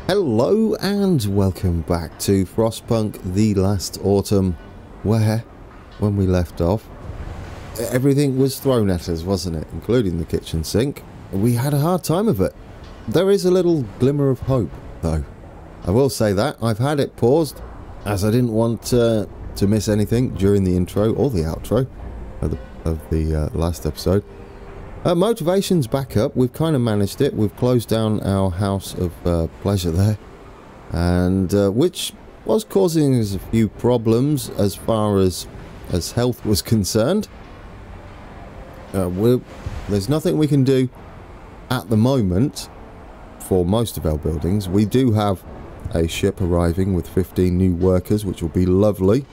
Hello and welcome back to Frostpunk the last autumn, where, when we left off, everything was thrown at us, wasn't it? Including the kitchen sink. We had a hard time of it. There is a little glimmer of hope, though. I will say that. I've had it paused, as I didn't want to miss anything during the intro or the outro of the last episode. Motivation's back up. We've kind of managed it. We've closed down our house of pleasure there, and which was causing us a few problems as far as health was concerned. There's nothing we can do at the moment for most of our buildings. We do have a ship arriving with 15 new workers, which will be lovely.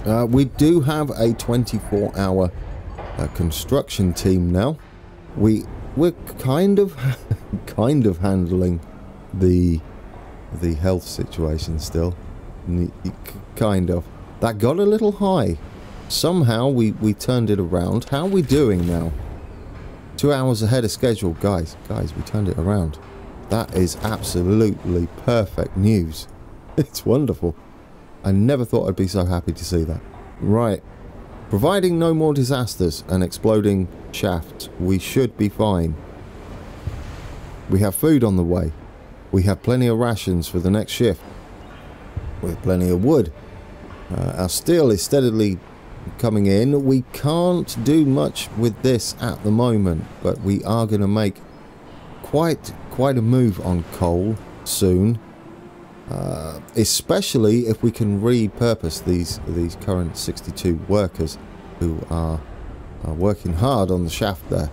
We do have a 24-hour construction team now. We're kind of handling the health situation still. Kind of. That got a little high. Somehow we turned it around. How are we doing now? 2 hours ahead of schedule, guys, we turned it around. That is absolutely perfect news. It's wonderful. I never thought I'd be so happy to see that. Right. Providing no more disasters and exploding shafts, we should be fine. We have food on the way. We have plenty of rations for the next shift. With plenty of wood. Our steel is steadily coming in. We can't do much with this at the moment, but we are going to make quite a move on coal soon. Especially if we can repurpose these current 62 workers who are working hard on the shaft there.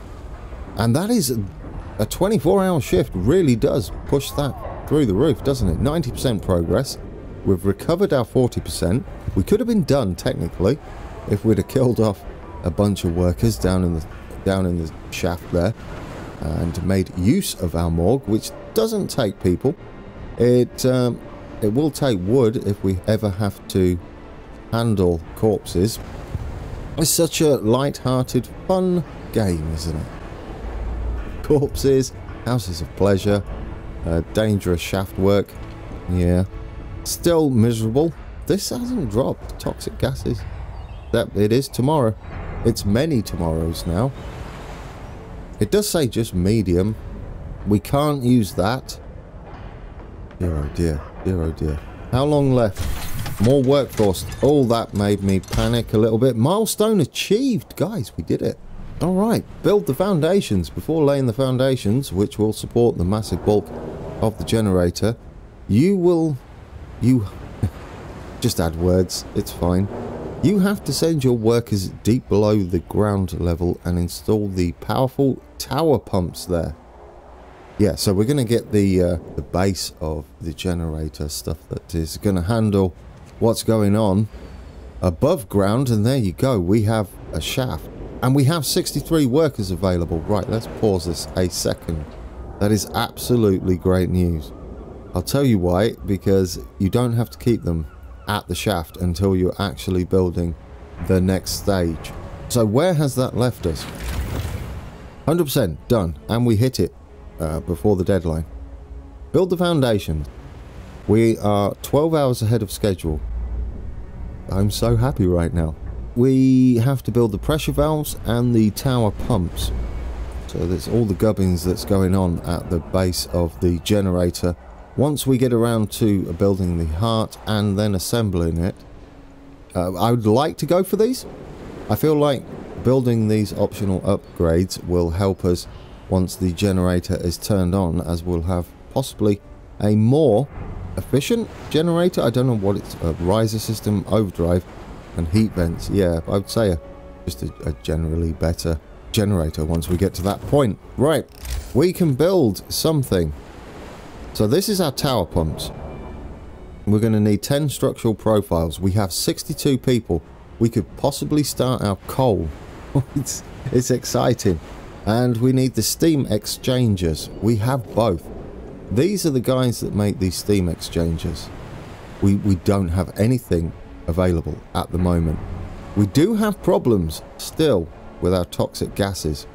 And that is a 24-hour shift. Really does push that through the roof, doesn't it? 90% progress. We've recovered our 40%. We could have been done technically if we'd have killed off a bunch of workers down in the shaft there and made use of our morgue, which doesn't take people. It will take wood if we ever have to handle corpses. It's such a light-hearted, fun game, isn't it? Corpses, houses of pleasure, dangerous shaft work. Yeah. Still miserable. This hasn't dropped. Toxic gases. That it is tomorrow. It's many tomorrows now. It does say just medium. We can't use that. Dear oh dear. Dear oh dear. How long left? More workforce. Oh, that made me panic a little bit. Milestone achieved. Guys, we did it. Alright, build the foundations. Before laying the foundations, which will support the massive bulk of the generator, you just add words. It's fine. You have to send your workers deep below the ground level and install the powerful tower pumps there. Yeah, so we're going to get the base of the generator stuff that is going to handle what's going on above ground, and there you go. We have a shaft, and we have 63 workers available. Right, let's pause this a second. That is absolutely great news. I'll tell you why, because you don't have to keep them at the shaft until you're actually building the next stage. So where has that left us? 100% done, and we hit it. Before the deadline. Build the foundation. We are 12 hours ahead of schedule. I'm so happy right now. We have to build the pressure valves and the tower pumps. So there's all the gubbins that's going on at the base of the generator. Once we get around to building the heart and then assembling it, I would like to go for these. I feel like building these optional upgrades will help us once the generator is turned on, as we'll have possibly a more efficient generator. I don't know what it's, a riser system, overdrive, and heat vents. Yeah, I would say just a generally better generator once we get to that point. Right, we can build something. So this is our tower pumps. We're going to need 10 structural profiles. We have 62 people. We could possibly start our coal. It's exciting. And we need the steam exchangers. We have both. These are the guys that make these steam exchangers. We don't have anything available at the moment. We do have problems still with our toxic gases.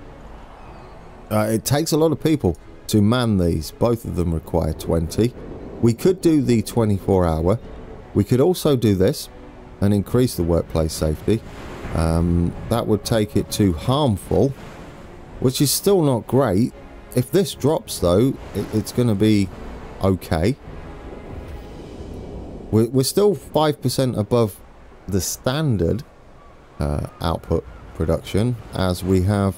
It takes a lot of people to man these. Both of them require 20. We could do the 24-hour. We could also do this and increase the workplace safety. That would take it to harmful, which is still not great. If this drops, though, it's going to be okay. We're still 5% above the standard output production, as we have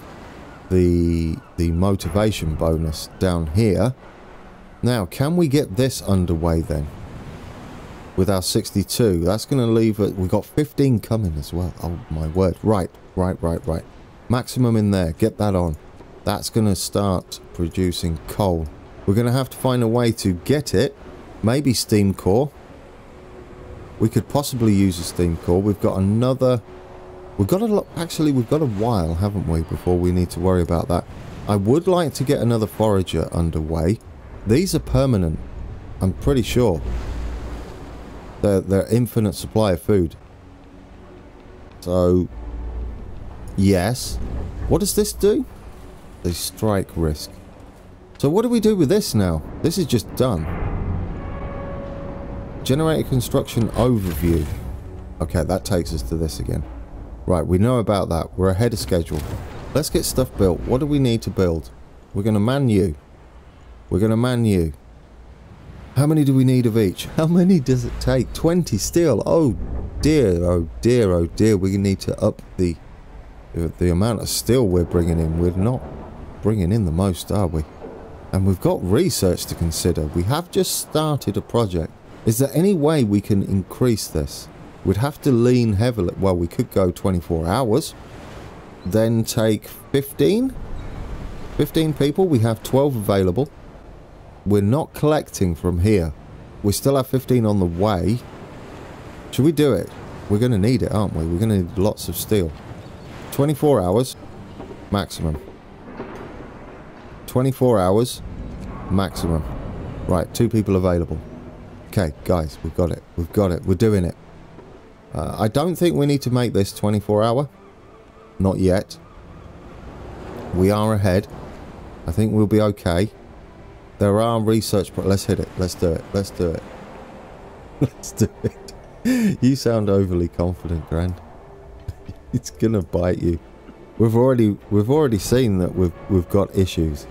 the motivation bonus down here. Now, can we get this underway then? With our 62, that's going to leave it. We've got 15 coming as well. Oh my word! Right. Maximum in there. Get that on. That's going to start producing coal. We're going to have to find a way to get it. Maybe steam core. We could possibly use a steam core. We've got another. We've got a lot. Actually, we've got a while, haven't we, before we need to worry about that. I would like to get another forager underway. These are permanent. I'm pretty sure. They're infinite supply of food. So, yes. What does this do? They strike risk. So what do we do with this now? This is just done. Generate a construction overview. Okay, that takes us to this again. Right, we know about that. We're ahead of schedule. Let's get stuff built. What do we need to build? We're going to man you. We're going to man you. How many do we need of each? How many does it take? 20 steel. Oh dear, oh dear, oh dear. We need to up the amount of steel we're bringing in. We're not bringing in the most, are we? And we've got research to consider. We have just started a project. Is there any way we can increase this? We'd have to lean heavily. Well, we could go 24 hours. Then take 15? 15 people. We have 12 available. We're not collecting from here. We still have 15 on the way. Should we do it? We're going to need it, aren't we? We're going to need lots of steel. 24 hours. Maximum. 24 hours. Maximum. Right, 2 people available. Okay, guys, we've got it. We've got it. We're doing it. I don't think we need to make this 24 hour. Not yet. We are ahead. I think we'll be okay. There are research... Let's hit it. Let's do it. Let's do it. Let's do it. You sound overly confident, Grand. It's gonna bite you. We've already seen that we've got issues.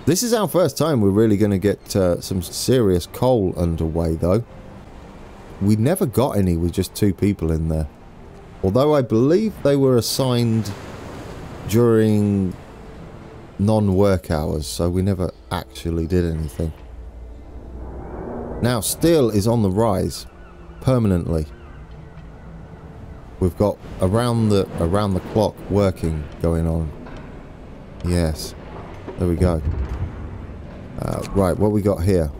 This is our first time we're really going to get some serious coal underway, though. We never got any with just 2 people in there. Although I believe they were assigned during non-work hours, so we never actually did anything. Now, steel is on the rise permanently. We've got around the clock working going on. Yes, there we go. Right, what we got here?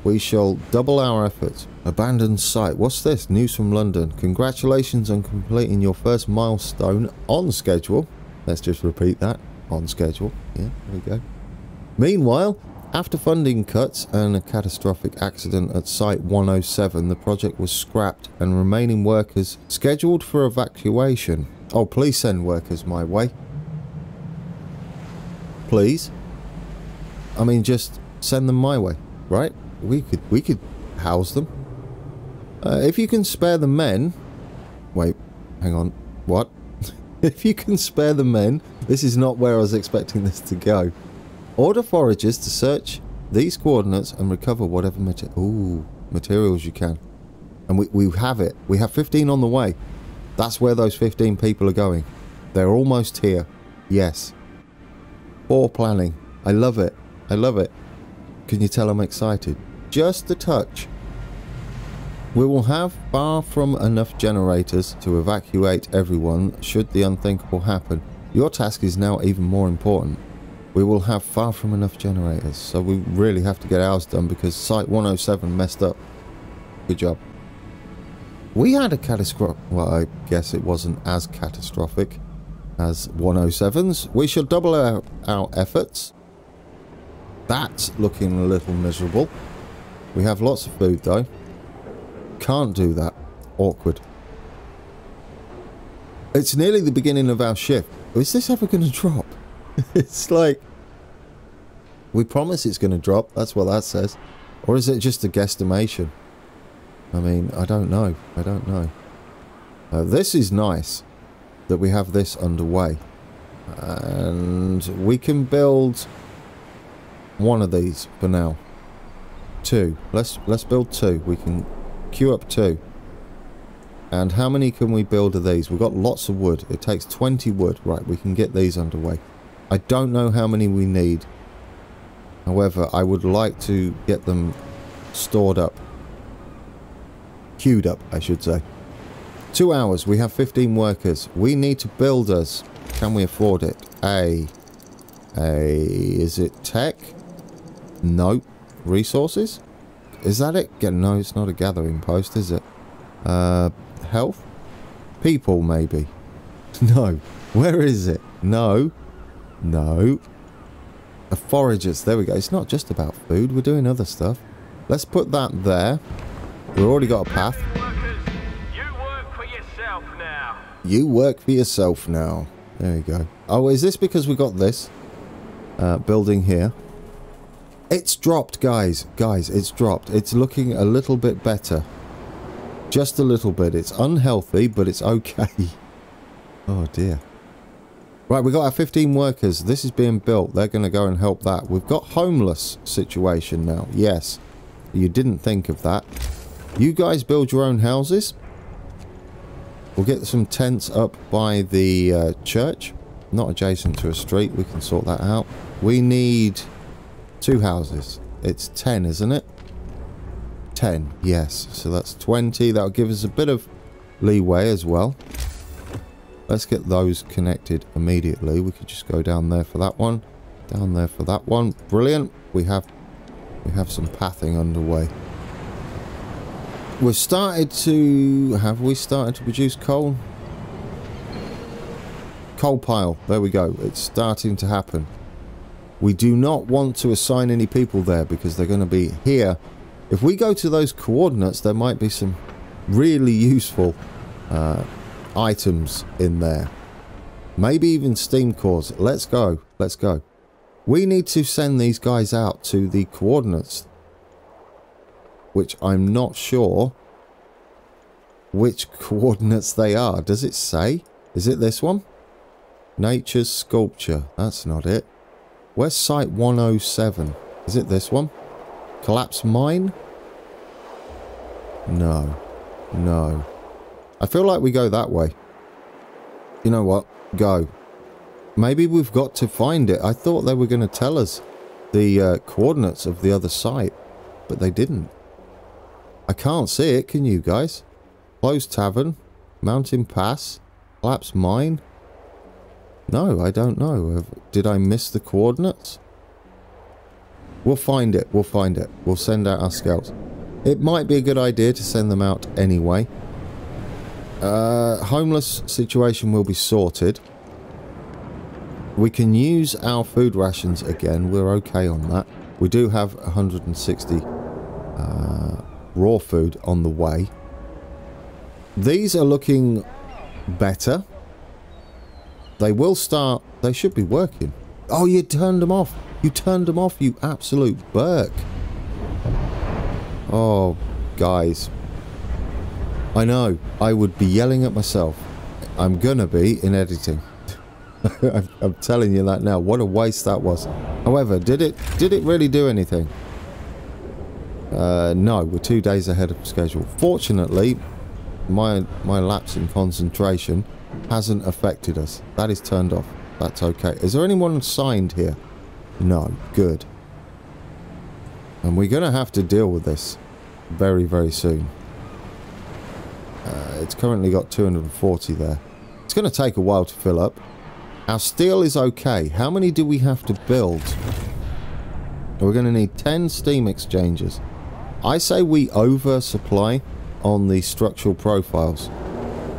We shall double our efforts. Abandoned site. What's this? News from London. Congratulations on completing your first milestone on schedule. Let's just repeat that. On schedule. Yeah, there we go. Meanwhile, after funding cuts and a catastrophic accident at Site 107, the project was scrapped and remaining workers scheduled for evacuation. Oh, please send workers my way. Please. I mean, just send them my way, right? We could house them. If you can spare the men... Wait, hang on. What? If you can spare the men... This is not where I was expecting this to go. Order foragers to search these coordinates and recover whatever materials you can. And we have it. We have 15 on the way. That's where those 15 people are going. They're almost here. Yes. Poor planning. I love it. I love it. Can you tell I'm excited? Just a touch. We will have far from enough generators to evacuate everyone should the unthinkable happen. Your task is now even more important. We will have far from enough generators, so we really have to get ours done because Site 107 messed up. Good job. We had a catastrophic... Well, I guess it wasn't as catastrophic as 107's. We shall double our efforts. That's looking a little miserable. We have lots of food, though. Can't do that. Awkward. It's nearly the beginning of our shift. Is this ever going to drop? It's like... We promise it's going to drop. That's what that says. Or is it just a guesstimation? I mean, I don't know. I don't know. This is nice that we have this underway. And we can build one of these for now. 2. Let's build 2. We can queue up 2. And how many can we build of these? We've got lots of wood. It takes 20 wood. Right, we can get these underway. I don't know how many we need. However, I would like to get them stored up. Queued up, I should say. 2 hours. We have 15 workers. We need to build us. Can we afford it? Is it tech? No. Resources? Is that it? No, it's not a gathering post, is it? Health? People, maybe. No. Where is it? No. No. Foragers. There we go. It's not just about food. We're doing other stuff. Let's put that there. We've already got a path. You work for yourself now. You work for yourself now. There you go. Oh, is this because we got this building here? It's dropped, guys. Guys, it's dropped. It's looking a little bit better. Just a little bit. It's unhealthy, but it's okay. Oh, dear. Right, we've got our 15 workers. This is being built. They're going to go and help that. We've got homeless situation now. Yes. You didn't think of that. You guys build your own houses. We'll get some tents up by the church. Not adjacent to a street. We can sort that out. We need 2 houses. It's 10, isn't it? 10, yes. So that's 20. That'll give us a bit of leeway as well. Let's get those connected immediately. We could just go down there for that one. Down there for that one. Brilliant. We have some pathing underway. We've started to... Have we started to produce coal? Coal pile. There we go. It's starting to happen. We do not want to assign any people there because they're going to be here. If we go to those coordinates, there might be some really useful items in there. Maybe even steam cores. Let's go. Let's go. We need to send these guys out to the coordinates, which I'm not sure which coordinates they are. Does it say? Is it this one? Nature's Sculpture. That's not it. Where's Site 107? Is it this one? Collapse Mine? No. No. I feel like we go that way. You know what? Go. Maybe we've got to find it. I thought they were going to tell us the coordinates of the other site, but they didn't. I can't see it, can you guys? Closed Tavern, Mountain Pass, Collapse Mine. No, I don't know. Did I miss the coordinates? We'll find it. We'll find it. We'll send out our scouts. It might be a good idea to send them out anyway. Homeless situation will be sorted. We can use our food rations again. We're okay on that. We do have 160 raw food on the way. These are looking better. They will start... They should be working. Oh, you turned them off. You turned them off, you absolute Burke. Oh, guys. I know. I would be yelling at myself. I'm gonna be in editing. I'm telling you that now. What a waste that was. However, did it really do anything? No, we're 2 days ahead of schedule. Fortunately, my lapse in concentration hasn't affected us. That is turned off. That's okay. Is there anyone signed here? No. Good. And we're going to have to deal with this very, very soon. It's currently got 240 there. It's going to take a while to fill up. Our steel is okay. How many do we have to build? We're going to need 10 steam exchangers. I say we oversupply on the structural profiles,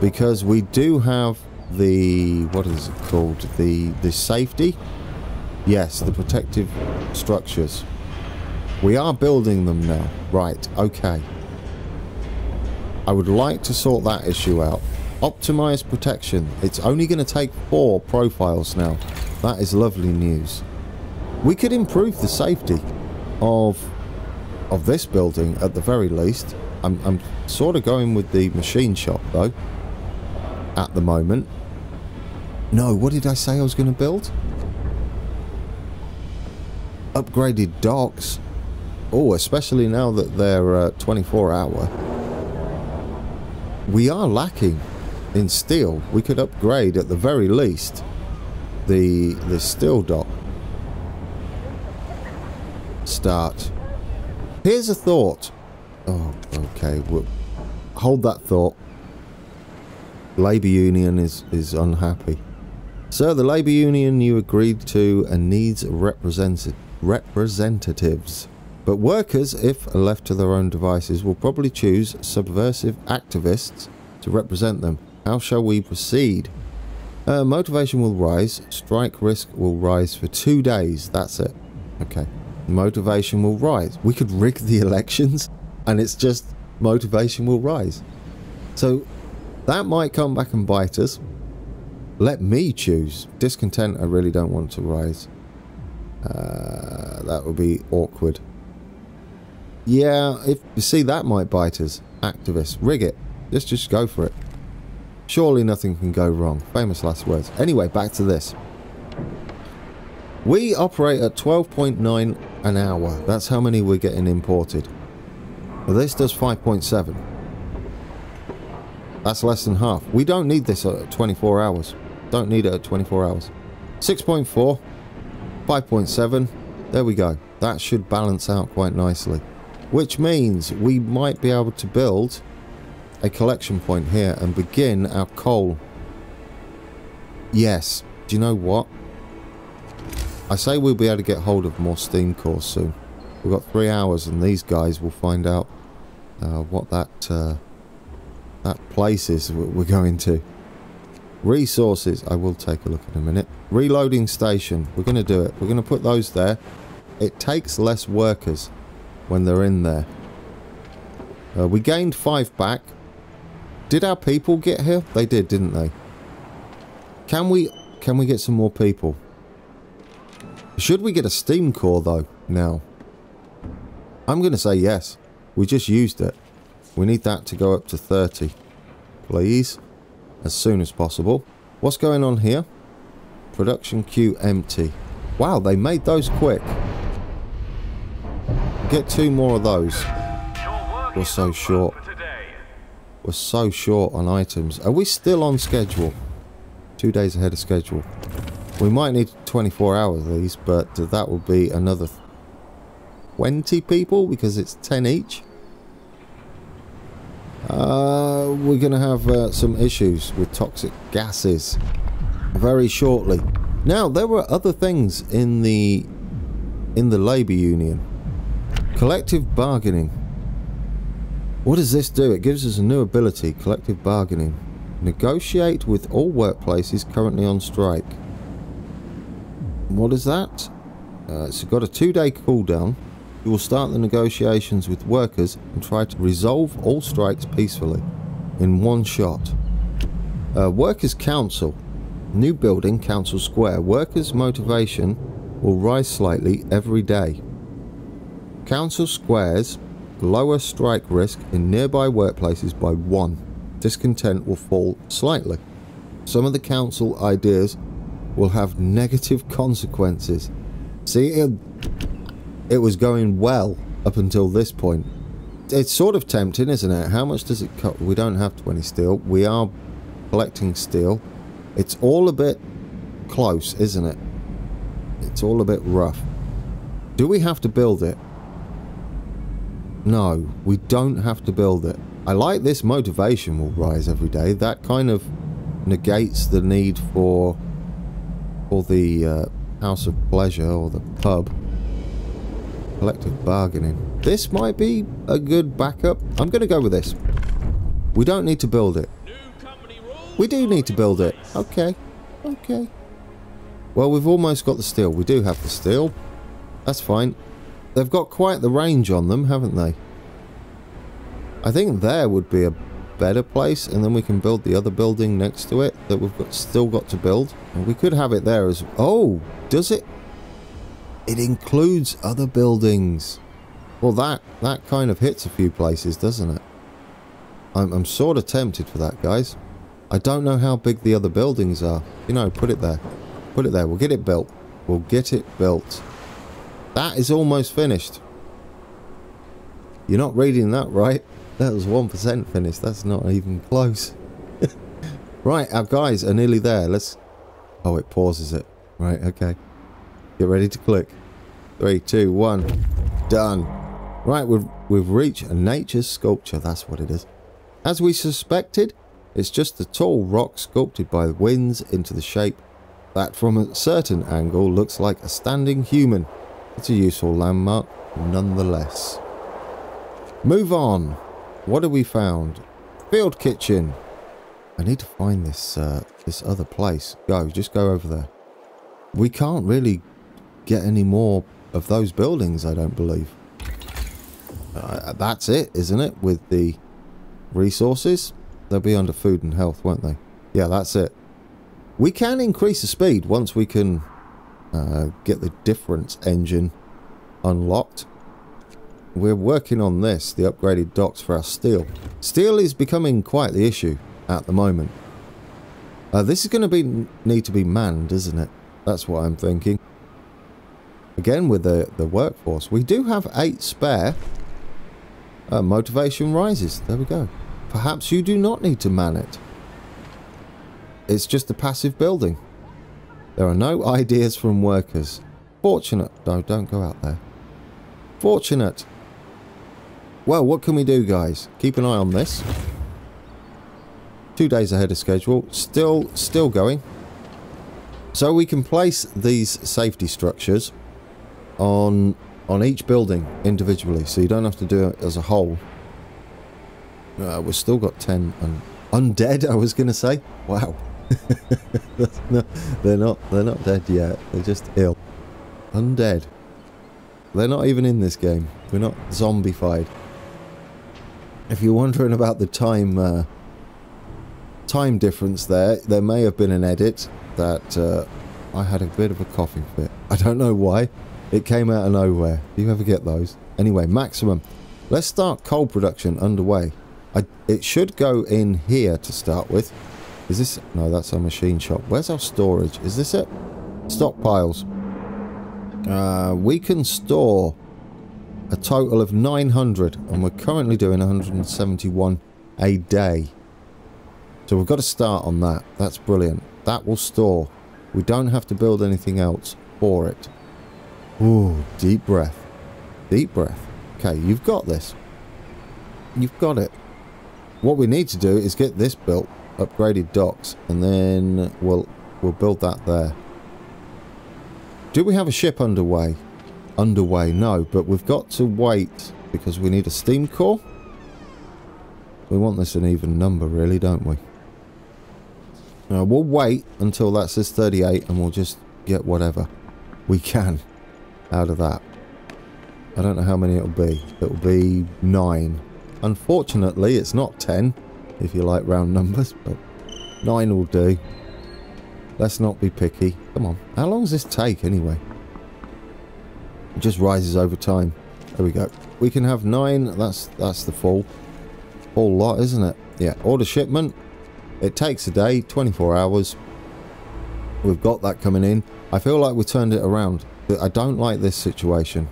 because we do have the, what is it called, the safety, yes, the protective structures. We are building them now. Right, okay. I would like to sort that issue out. Optimize protection. It's only going to take 4 profiles now. That is lovely news. We could improve the safety of this building at the very least. I'm sort of going with the machine shop though at the moment. No, what did I say I was going to build? Upgraded docks. Oh, especially now that they're 24 hour. We are lacking in steel. We could upgrade at the very least the steel dock. Start. Here's a thought. Oh, okay. We'll hold that thought. Labour Union is unhappy. Sir, the Labour Union you agreed to and needs representatives. But workers, if left to their own devices, will probably choose subversive activists to represent them. How shall we proceed? Motivation will rise. Strike risk will rise for 2 days. That's it. Okay. Motivation will rise. We could rig the elections and it's just motivation will rise. So that might come back and bite us. Let me choose. Discontent, I really don't want to rise. That would be awkward. Yeah, if you see, that might bite us. Activists, rig it. Let's just go for it. Surely nothing can go wrong. Famous last words. Anyway, back to this. We operate at 12.9 an hour. That's how many we're getting imported. Well, this does 5.7. That's less than half. We don't need this at 24 hours. Don't need it at 24 hours. 6.4. 5.7. There we go. That should balance out quite nicely. Which means we might be able to build a collection point here and begin our coal. Yes. Do you know what? I say we'll be able to get hold of more steam cores soon. We've got 3 hours and these guys will find out what that place is we're going to. Resources. I will take a look in a minute. Reloading station. We're going to do it. We're going to put those there. It takes less workers when they're in there. We gained 5 back. Did our people get here? They did, didn't they? Can we get some more people? Should we get a steam core though now? I'm going to say yes. We just used it. We need that to go up to 30. Please. As soon as possible. What's going on here? Production queue empty. Wow, they made those quick. Get 2 more of those. We're so short. We're so short on items. Are we still on schedule? 2 days ahead of schedule. We might need 24 hours of these, but that will be another 20 people because it's 10 each. We're going to have some issues with toxic gases very shortly. Now, there were other things in the Labour Union. Collective bargaining. What does this do? It gives us a new ability, collective bargaining. Negotiate with all workplaces currently on strike. What is that? It's got a 2-day cooldown. You will start the negotiations with workers and try to resolve all strikes peacefully in one shot. Workers' Council. New building, Council Square. Workers' motivation will rise slightly every day. Council Squares lower strike risk in nearby workplaces by 1. Discontent will fall slightly. Some of the council ideas will have negative consequences. See, it was going well up until this point. It's sort of tempting, isn't it? How much does it cost? We don't have 20 steel. We are collecting steel. It's all a bit close, isn't it? It's all a bit rough. Do we have to build it? No, we don't have to build it. I like this motivation will rise every day. That kind of negates the need for the House of Pleasure or the pub. Collective bargaining. This might be a good backup. I'm going to go with this. We don't need to build it. We do need to build it. Okay. Okay. Well, we've almost got the steel. We do have the steel. That's fine. They've got quite the range on them, haven't they? I think there would be a better place, and then we can build the other building next to it that we've still got to build. And we could have it there as... Oh, does it? It includes other buildings. Well, that kind of hits a few places, doesn't it? I'm sort of tempted for that, guys. I don't know how big the other buildings are. You know, put it there. Put it there. We'll get it built. We'll get it built. That is almost finished. You're not reading that right. That was 1% finished. That's not even close. Right, our guys are nearly there. Let's... Oh, it pauses it. Right, okay. Get ready to click. 3, 2, 1. Done. Right, we've reached a nature's sculpture. That's what it is. As we suspected, it's just a tall rock sculpted by the winds into the shape that from a certain angle looks like a standing human. It's a useful landmark nonetheless. Move on. What have we found? Field kitchen. I need to find this this other place. Just go over there. We can't really get any more of those buildings, I don't believe. That's it, isn't it? With the resources, they'll be under food and health, won't they? Yeah, that's it. We can increase the speed once we can get the difference engine unlocked. We're working on this, the upgraded docks for our steel. Steel is becoming quite the issue at the moment. This is going to need to be manned, isn't it? That's what I'm thinking. Again, with the workforce. We do have 8 spare. Motivation rises. There we go. Perhaps you do not need to man it. It's just a passive building. There are no ideas from workers. Fortunate. No, don't go out there. Fortunate. Well, what can we do, guys? Keep an eye on this. 2 days ahead of schedule. Still going. So we can place these safety structures on each building individually, so you don't have to do it as a whole. We've still got 10 undead, I was going to say. Wow. No, they're not dead yet. They're just ill. Undead. They're not even in this game. We're not zombified. If you're wondering about the time difference there may have been an edit that I had a bit of a coughing fit. I don't know why. It came out of nowhere. Do you ever get those? Anyway, maximum. Let's start coal production underway. It should go in here to start with. Is this... No, that's our machine shop. Where's our storage? Is this it? Stockpiles. We can store a total of 900, and we're currently doing 171 a day. So we've got to start on that. That's brilliant. That will store. We don't have to build anything else for it. Ooh, deep breath. Deep breath. Okay, you've got this. You've got it. What we need to do is get this built, upgraded docks, and then we'll build that there. Do we have a ship underway? Underway, no, but we've got to wait because we need a steam core. We want this an even number, really, don't we? We'll wait until that says 38 and we'll just get whatever we can out of that. I don't know how many it'll be. It'll be 9. Unfortunately, it's not 10, if you like round numbers, but 9 will do. Let's not be picky. Come on. How long does this take, anyway? It just rises over time. There we go. We can have 9. That's the full lot, isn't it? Yeah. Order shipment. It takes a day, 24 hours. We've got that coming in. I feel like we turned it around. I don't like this situation.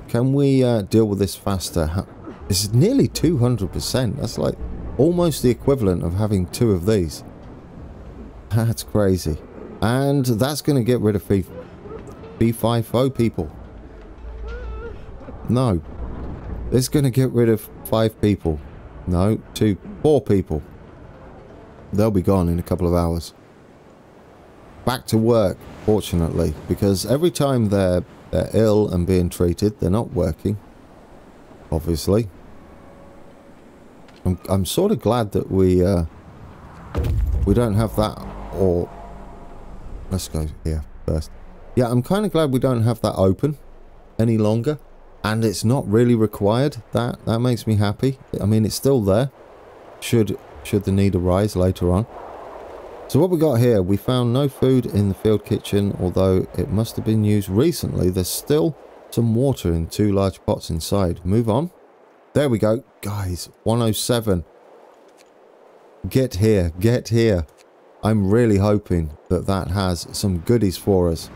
Can we deal with this faster? This is nearly 200%. That's like almost the equivalent of having 2 of these. That's crazy. And that's going to get rid of B5O people. No. It's going to get rid of 5 people. No, 4 people. They'll be gone in a couple of hours. Back to work, fortunately, because every time they're ill and being treated, they're not working. Obviously. I'm sort of glad that we don't have that, or... Let's go here first. Yeah, I'm kind of glad we don't have that open any longer. And it's not really required. That makes me happy. I mean, it's still there. Should the need arise later on. So what we got here, we found no food in the field kitchen, although it must have been used recently. There's still some water in 2 large pots inside. Move on. There we go. Guys, 107. Get here. Get here. I'm really hoping that that has some goodies for us.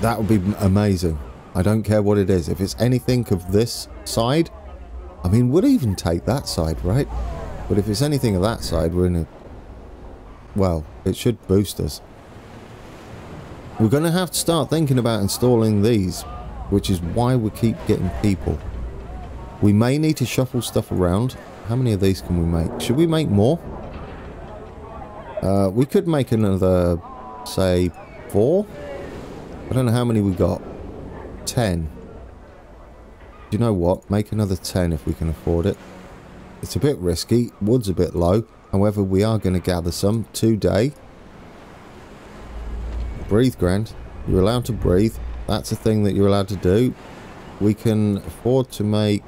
That would be amazing. I don't care what it is. If it's anything of this side, I mean, we'll even take that side, right? But if it's anything of that side, we're in a... well, it should boost us. We're going to have to start thinking about installing these, which is why we keep getting people. We may need to shuffle stuff around. How many of these can we make? Should we make more? We could make another, say, 4? I don't know how many we got. 10. Do you know what? Make another 10 if we can afford it. It's a bit risky. Wood's a bit low. However, we are going to gather some today. Breathe, Grand. You're allowed to breathe. That's a thing that you're allowed to do. We can afford to make...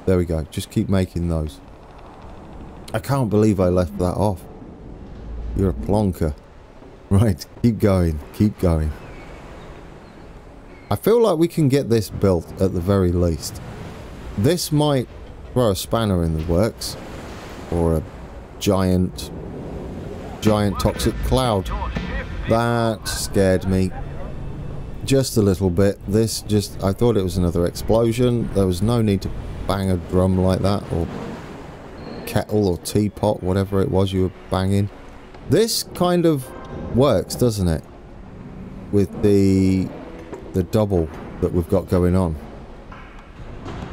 there we go. Just keep making those. I can't believe I left that off. You're a plonker. Right, keep going. Keep going. I feel like we can get this built at the very least. This might throw a spanner in the works. Or a giant toxic cloud. That scared me. Just a little bit. This just... I thought it was another explosion. There was no need to bang a drum like that. Or kettle or teapot. Whatever it was you were banging. This kind of works, doesn't it? With the double that we've got going on.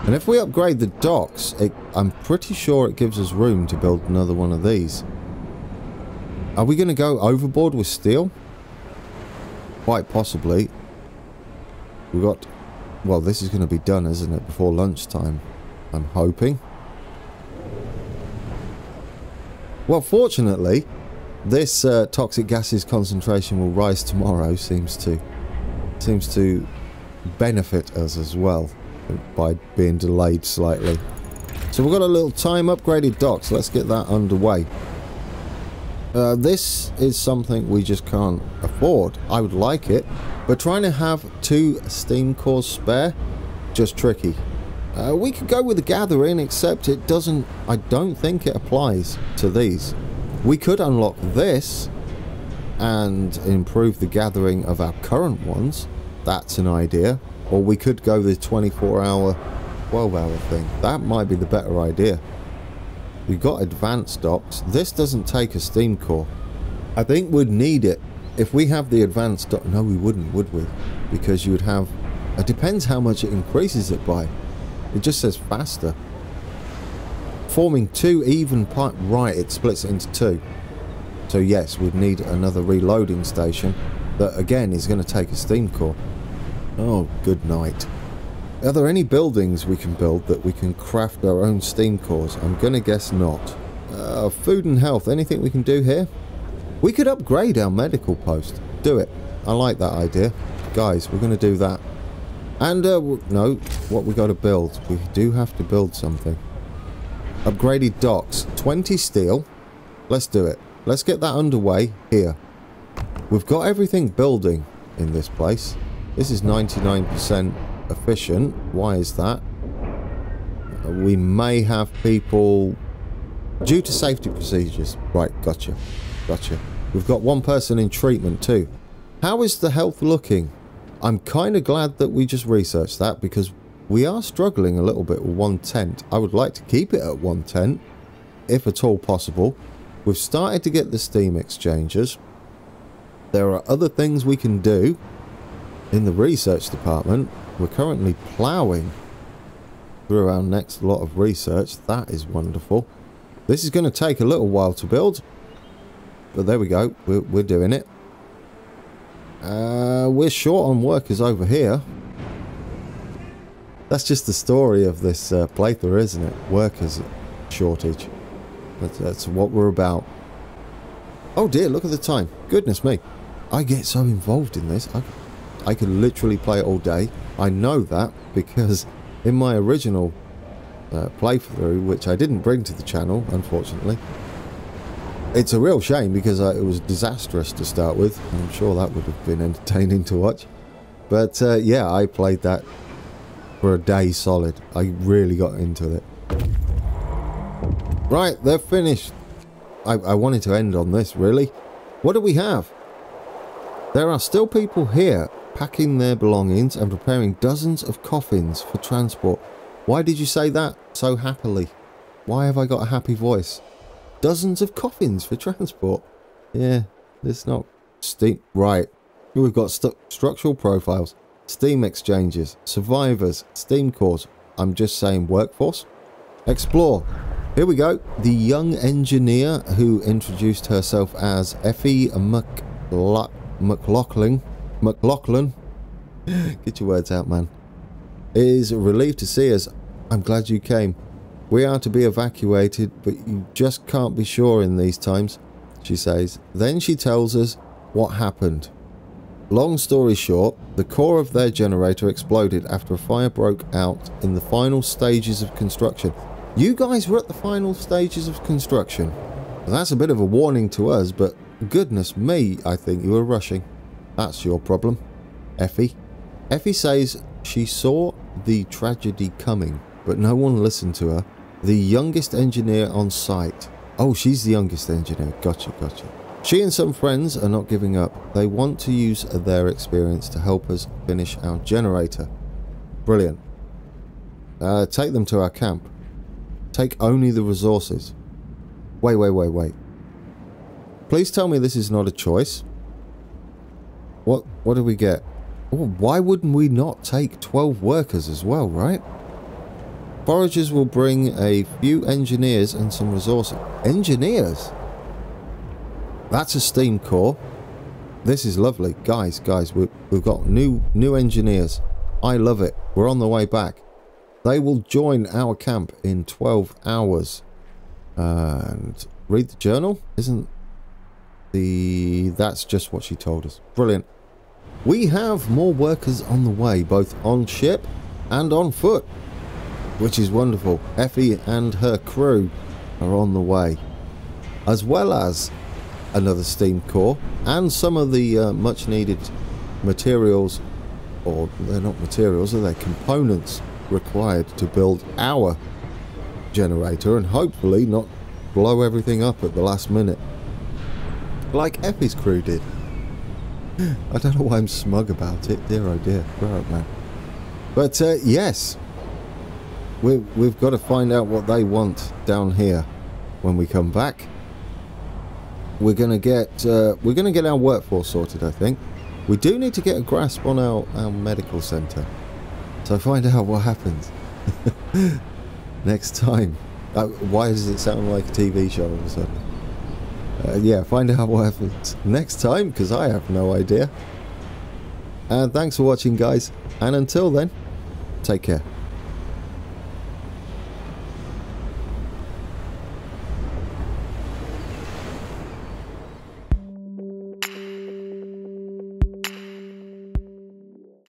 And if we upgrade the docks, I'm pretty sure it gives us room to build another one of these. Are we going to go overboard with steel? Quite possibly. We've got... well, this is going to be done, isn't it? Before lunchtime, I'm hoping. Well, fortunately, this toxic gases concentration will rise tomorrow. Seems to benefit us as well by being delayed slightly. So we've got a little time upgraded docks. Let's get that underway. This is something we just can't afford. I would like it, but trying to have 2 steam cores spare, just tricky. We could go with the gathering, except it doesn't... I don't think it applies to these. We could unlock this and improve the gathering of our current ones. That's an idea. Or we could go the 24-hour, 12-hour thing. That might be the better idea. We've got advanced docks. This doesn't take a steam core. I think we'd need it. If we have the advanced dock... no, we wouldn't, would we? Because you would have... it depends how much it increases it by. It just says faster. Forming 2 even pipe... right, it splits it into 2. So yes, we'd need another reloading station. That, again, is going to take a steam core. Oh, good night. Are there any buildings we can build that we can craft our own steam cores? I'm going to guess not. Food and health. Anything we can do here? We could upgrade our medical post. Do it. I like that idea. Guys, we're going to do that. And, no. What we got to build? We do have to build something. Upgraded docks. 20 steel. Let's do it. Let's get that underway here. We've got everything building in this place. This is 99% efficient. Why is that? We may have people... due to safety procedures. Right, gotcha. Gotcha. We've got 1 person in treatment too. How is the health looking? I'm kind of glad that we just researched that, because we are struggling a little bit with 1 tent. I would like to keep it at 1 tent, if at all possible. We've started to get the steam exchangers. There are other things we can do in the research department. We're currently ploughing through our next lot of research. That is wonderful. This is going to take a little while to build, but there we go. We're doing it. We're short on workers over here. That's just the story of this playthrough, isn't it? Workers shortage. That's what we're about. Oh dear, look at the time. Goodness me. I get so involved in this. I could literally play it all day. I know that because in my original playthrough, which I didn't bring to the channel, unfortunately, It's a real shame because it was disastrous to start with. I'm sure that would have been entertaining to watch. But yeah, I played that for a day solid. I really got into it. Right, they're finished. I wanted to end on this, really. What do we have? There are still people here packing their belongings and preparing dozens of coffins for transport. Why did you say that so happily? Why have I got a happy voice? Dozens of coffins for transport. Yeah, it's not steam. Right. We've got structural profiles, steam exchanges, survivors, steam cores. I'm just saying workforce. Explore. Here we go. The young engineer who introduced herself as Effie McLaughlin. Get your words out, man. Is relieved to see us. I'm glad you came. We are to be evacuated, but you just can't be sure in these times, she says. Then she tells us what happened. Long story short, the core of their generator exploded after a fire broke out in the final stages of construction. You guys were at the final stages of construction. That's a bit of a warning to us, but goodness me, I think you were rushing. That's your problem, Effie. Effie says she saw the tragedy coming, but no one listened to her. The youngest engineer on site. Oh, she's the youngest engineer. Gotcha, gotcha. She and some friends are not giving up. They want to use their experience to help us finish our generator. Brilliant. Take them to our camp. Take only the resources. Wait. Please tell me this is not a choice. What do we get? Oh, why wouldn't we not take 12 workers as well, right? Foragers will bring a few engineers and some resources. Engineers? That's a steam core. This is lovely. Guys, we've got new engineers. I love it. We're on the way back. They will join our camp in 12 hours. And read the journal? That's just what she told us. Brilliant. We have more workers on the way, both on ship and on foot, which is wonderful. Effie and her crew are on the way, as well as another steam core and some of the much needed materials, or they're not materials, are they components required to build our generator and hopefully not blow everything up at the last minute like Effie's crew did. I don't know why I'm smug about it. Dear oh dear. Grow up, man. But yes, we've got to find out what they want down here when we come back. We're gonna get our workforce sorted, I think. We do need to get a grasp on our medical centre. So find out what happens next time. Why does it sound like a TV show all of a sudden? Yeah, find out what happens next time, because I have no idea. And thanks for watching, guys. And until then, take care.